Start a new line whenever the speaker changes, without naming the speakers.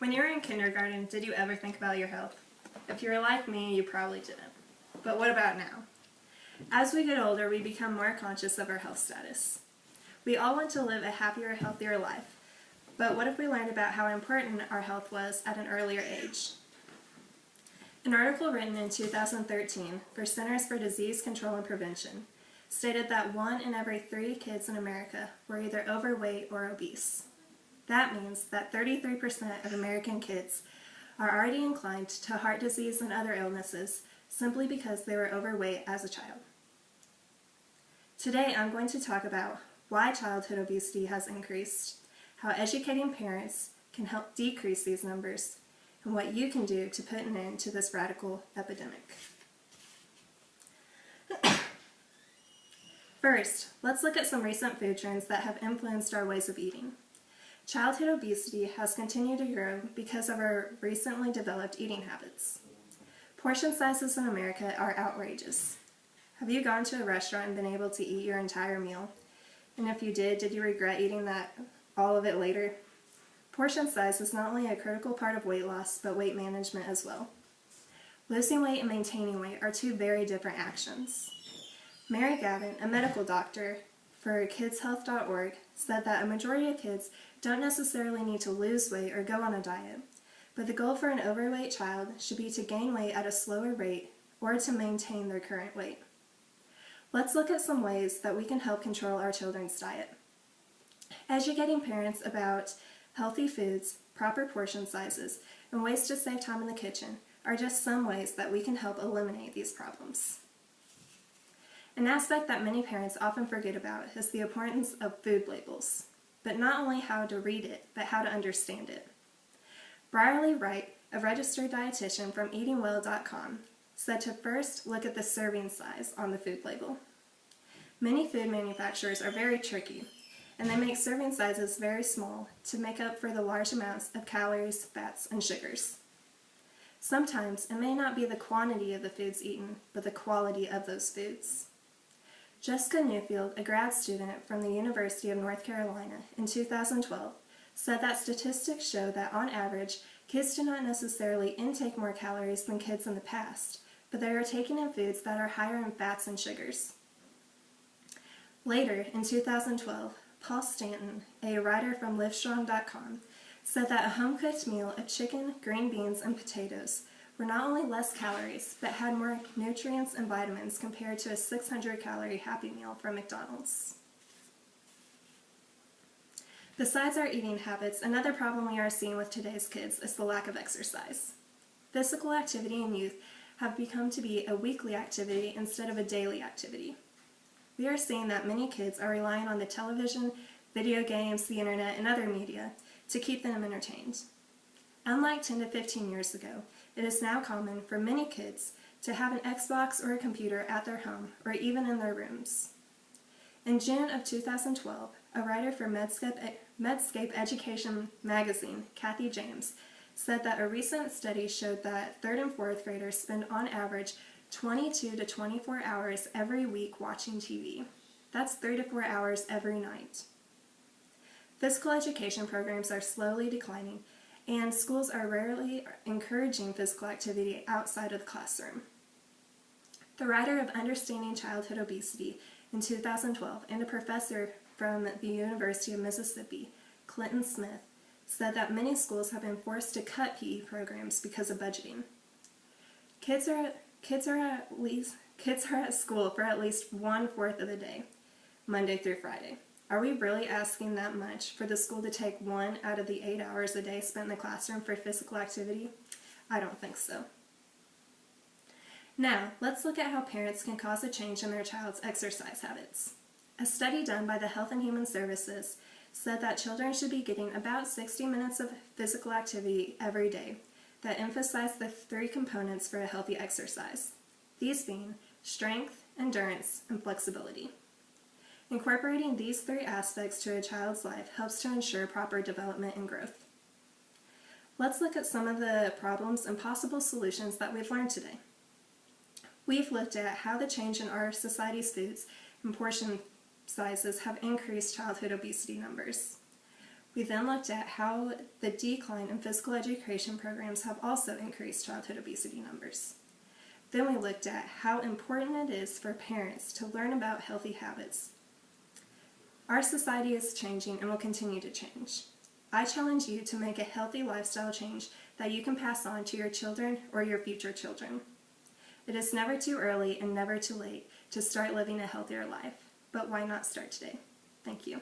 When you were in kindergarten, did you ever think about your health? If you were like me, you probably didn't. But what about now? As we get older, we become more conscious of our health status. We all want to live a happier, healthier life. But what if we learned about how important our health was at an earlier age? An article written in 2013 for Centers for Disease Control and Prevention stated that 1 in every 3 kids in America were either overweight or obese. That means that 33% of American kids are already inclined to heart disease and other illnesses simply because they were overweight as a child. Today I'm going to talk about why childhood obesity has increased, how educating parents can help decrease these numbers, and what you can do to put an end to this radical epidemic. First, let's look at some recent food trends that have influenced our ways of eating. Childhood obesity has continued to grow because of our recently developed eating habits. Portion sizes in America are outrageous. Have you gone to a restaurant and been able to eat your entire meal? And if you did you regret eating all of it later? Portion size is not only a critical part of weight loss, but weight management as well. Losing weight and maintaining weight are 2 very different actions. Mary Gavin, a medical doctor for kidshealth.org, said that a majority of kids don't necessarily need to lose weight or go on a diet, but the goal for an overweight child should be to gain weight at a slower rate or to maintain their current weight. Let's look at some ways that we can help control our children's diet. Educating parents about healthy foods, proper portion sizes, and ways to save time in the kitchen are just some ways that we can help eliminate these problems. An aspect that many parents often forget about is the importance of food labels, but not only how to read it, but how to understand it. Brierly Wright, a registered dietitian from eatingwell.com, said to first look at the serving size on the food label. Many food manufacturers are very tricky, and they make serving sizes very small to make up for the large amounts of calories, fats, and sugars. Sometimes it may not be the quantity of the foods eaten, but the quality of those foods. Jessica Newfield, a grad student from the University of North Carolina in 2012, said that statistics show that on average, kids do not necessarily intake more calories than kids in the past, but they are taking in foods that are higher in fats and sugars. Later, in 2012, Paul Stanton, a writer from Livestrong.com, said that a home-cooked meal of chicken, green beans, and potatoes were not only less calories, but had more nutrients and vitamins compared to a 600-calorie Happy Meal from McDonald's. Besides our eating habits, another problem we are seeing with today's kids is the lack of exercise. Physical activity in youth have become to be a weekly activity instead of a daily activity. We are seeing that many kids are relying on the television, video games, the internet, and other media to keep them entertained. Unlike 10 to 15 years ago, it is now common for many kids to have an Xbox or a computer at their home or even in their rooms. In June of 2012, a writer for Medscape Education magazine, Kathy James, said that a recent study showed that 3rd and 4th graders spend on average 22 to 24 hours every week watching TV. That's 3 to 4 hours every night. Physical education programs are slowly declining, and schools are rarely encouraging physical activity outside of the classroom. The writer of Understanding Childhood Obesity in 2012 and a professor from the University of Mississippi, Clinton Smith, said that many schools have been forced to cut PE programs because of budgeting. Kids are at school for at least 1/4 of the day, Monday through Friday. Are we really asking that much for the school to take 1 out of the 8 hours a day spent in the classroom for physical activity? I don't think so. Now, let's look at how parents can cause a change in their child's exercise habits. A study done by the Health and Human Services said that children should be getting about 60 minutes of physical activity every day that emphasize the 3 components for a healthy exercise, these being strength, endurance, and flexibility. Incorporating these 3 aspects to a child's life helps to ensure proper development and growth. Let's look at some of the problems and possible solutions that we've learned today. We've looked at how the change in our society's foods and portion sizes have increased childhood obesity numbers. We then looked at how the decline in physical education programs have also increased childhood obesity numbers. Then we looked at how important it is for parents to learn about healthy habits. Our society is changing and will continue to change. I challenge you to make a healthy lifestyle change that you can pass on to your children or your future children. It is never too early and never too late to start living a healthier life, but why not start today? Thank you.